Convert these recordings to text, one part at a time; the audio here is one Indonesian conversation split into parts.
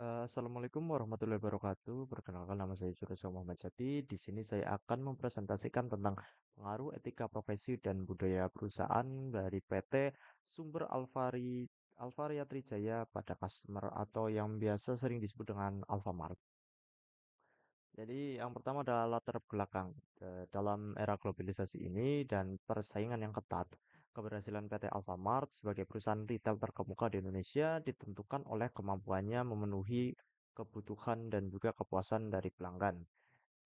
Assalamualaikum warahmatullahi wabarakatuh. Perkenalkan nama saya Jurusan Muhammad Jati. Di sini saya akan mempresentasikan tentang pengaruh etika profesi dan budaya perusahaan dari PT Sumber Alvaria Trijaya pada customer atau yang biasa sering disebut dengan Alfamart. Jadi yang pertama adalah latar belakang. Dalam era globalisasi ini dan persaingan yang ketat, keberhasilan PT Alfamart sebagai perusahaan retail terkemuka di Indonesia ditentukan oleh kemampuannya memenuhi kebutuhan dan juga kepuasan dari pelanggan.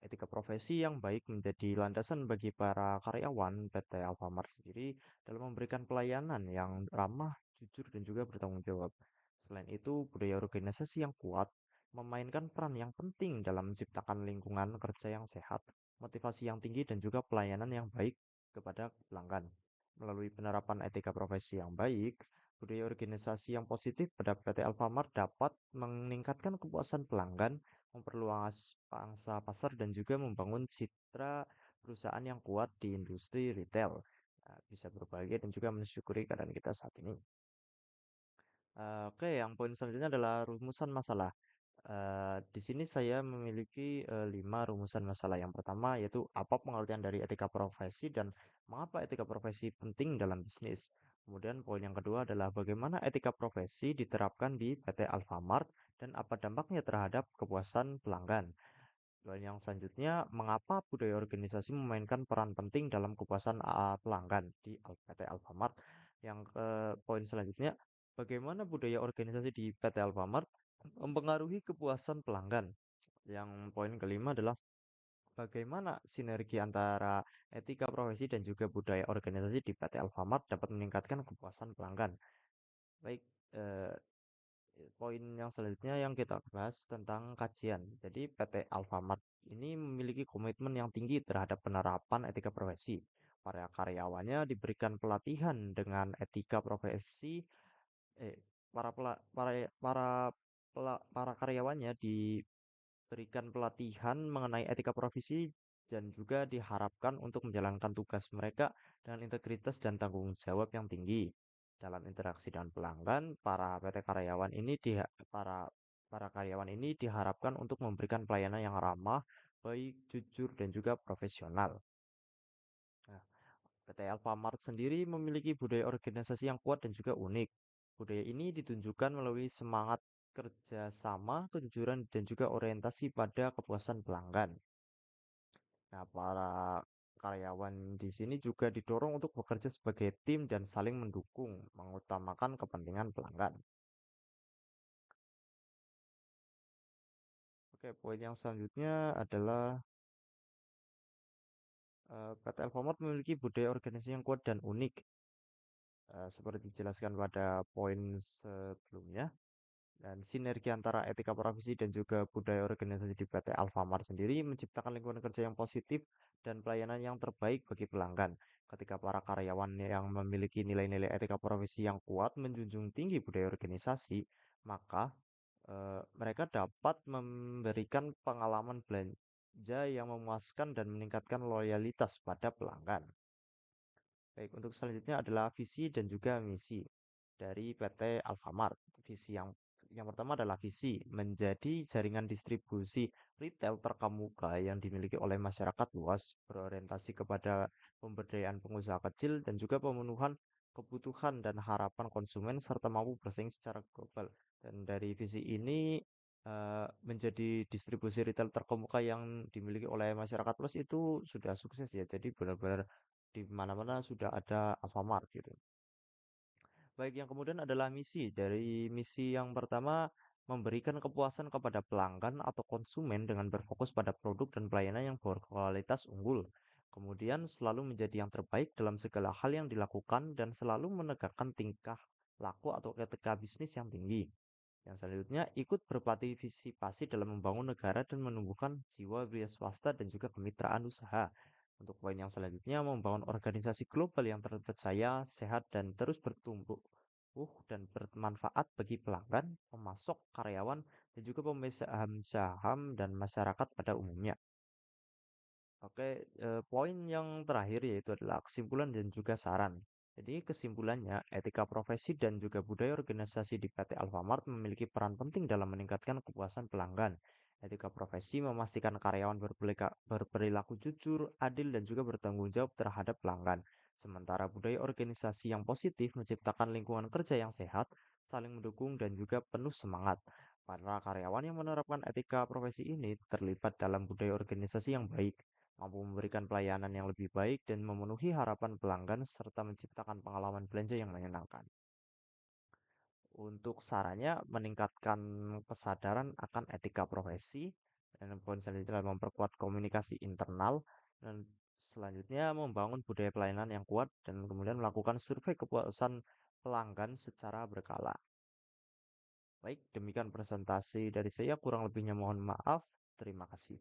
Etika profesi yang baik menjadi landasan bagi para karyawan PT Alfamart sendiri dalam memberikan pelayanan yang ramah, jujur, dan juga bertanggung jawab. Selain itu, budaya organisasi yang kuat memainkan peran yang penting dalam menciptakan lingkungan kerja yang sehat, motivasi yang tinggi, dan juga pelayanan yang baik kepada pelanggan. Melalui penerapan etika profesi yang baik, budaya organisasi yang positif pada PT Alfamart dapat meningkatkan kepuasan pelanggan, memperluas pangsa pasar dan juga membangun citra perusahaan yang kuat di industri retail. Nah, bisa berbahagia dan juga mensyukuri keadaan kita saat ini. Oke, yang poin selanjutnya adalah rumusan masalah. Di sini saya memiliki 5 rumusan masalah. Yang pertama yaitu apa pengertian dari etika profesi dan mengapa etika profesi penting dalam bisnis. Kemudian poin yang kedua adalah bagaimana etika profesi diterapkan di PT Alfamart dan apa dampaknya terhadap kepuasan pelanggan. Lalu yang selanjutnya, mengapa budaya organisasi memainkan peran penting dalam kepuasan pelanggan di PT Alfamart? Yang ke poin selanjutnya, bagaimana budaya organisasi di PT Alfamart mempengaruhi kepuasan pelanggan? Yang poin kelima adalah bagaimana sinergi antara etika profesi dan juga budaya organisasi di PT Alfamart dapat meningkatkan kepuasan pelanggan. Baik, eh, poin yang selanjutnya yang kita bahas tentang kajian. Jadi PT Alfamart ini memiliki komitmen yang tinggi terhadap penerapan etika profesi. Para karyawannya diberikan pelatihan dengan etika profesi. Eh, para karyawannya diberikan pelatihan mengenai etika profesi dan juga diharapkan untuk menjalankan tugas mereka dengan integritas dan tanggung jawab yang tinggi. Dalam interaksi dengan pelanggan, para para karyawan ini diharapkan untuk memberikan pelayanan yang ramah, baik, jujur, dan juga profesional. Nah, PT Alfamart sendiri memiliki budaya organisasi yang kuat dan juga unik. Budaya ini ditunjukkan melalui semangat kerjasama, kejujuran, dan juga orientasi pada kepuasan pelanggan. Nah, para karyawan di sini juga didorong untuk bekerja sebagai tim dan saling mendukung, mengutamakan kepentingan pelanggan. Oke, poin yang selanjutnya adalah PT Alfamart memiliki budaya organisasi yang kuat dan unik, seperti dijelaskan pada poin sebelumnya. Dan sinergi antara etika profesi dan juga budaya organisasi di PT Alfamart sendiri menciptakan lingkungan kerja yang positif dan pelayanan yang terbaik bagi pelanggan. Ketika para karyawan yang memiliki nilai-nilai etika profesi yang kuat menjunjung tinggi budaya organisasi, maka mereka dapat memberikan pengalaman belanja yang memuaskan dan meningkatkan loyalitas pada pelanggan. Baik, untuk selanjutnya adalah visi dan juga misi dari PT Alfamart. Visi yang pertama adalah visi menjadi jaringan distribusi retail terkemuka yang dimiliki oleh masyarakat luas, berorientasi kepada pemberdayaan pengusaha kecil dan juga pemenuhan kebutuhan dan harapan konsumen serta mampu bersaing secara global. Dan dari visi ini menjadi distribusi retail terkemuka yang dimiliki oleh masyarakat luas itu sudah sukses ya. Jadi benar-benar di mana-mana sudah ada Alfamart gitu. Baik, yang kemudian adalah misi. Dari misi yang pertama, memberikan kepuasan kepada pelanggan atau konsumen dengan berfokus pada produk dan pelayanan yang berkualitas unggul. Kemudian selalu menjadi yang terbaik dalam segala hal yang dilakukan dan selalu menegakkan tingkah laku atau etika bisnis yang tinggi. Yang selanjutnya, ikut berpartisipasi dalam membangun negara dan menumbuhkan jiwa wira swasta dan juga kemitraan usaha. Untuk poin yang selanjutnya, membangun organisasi global yang terpercaya, sehat, dan terus bertumbuh dan bermanfaat bagi pelanggan, pemasok, karyawan, dan juga pemegang saham dan masyarakat pada umumnya. Oke, poin yang terakhir yaitu adalah kesimpulan dan juga saran. Jadi kesimpulannya, etika profesi dan juga budaya organisasi di PT Alfamart memiliki peran penting dalam meningkatkan kepuasan pelanggan. Etika profesi memastikan karyawan berperilaku jujur, adil, dan juga bertanggung jawab terhadap pelanggan. Sementara budaya organisasi yang positif menciptakan lingkungan kerja yang sehat, saling mendukung, dan juga penuh semangat. Para karyawan yang menerapkan etika profesi ini terlibat dalam budaya organisasi yang baik, mampu memberikan pelayanan yang lebih baik dan memenuhi harapan pelanggan serta menciptakan pengalaman belanja yang menyenangkan. Untuk sarannya meningkatkan kesadaran akan etika profesi dan poin selanjutnya memperkuat komunikasi internal dan selanjutnya membangun budaya pelayanan yang kuat dan kemudian melakukan survei kepuasan pelanggan secara berkala. Baik, demikian presentasi dari saya. Kurang lebihnya mohon maaf. Terima kasih.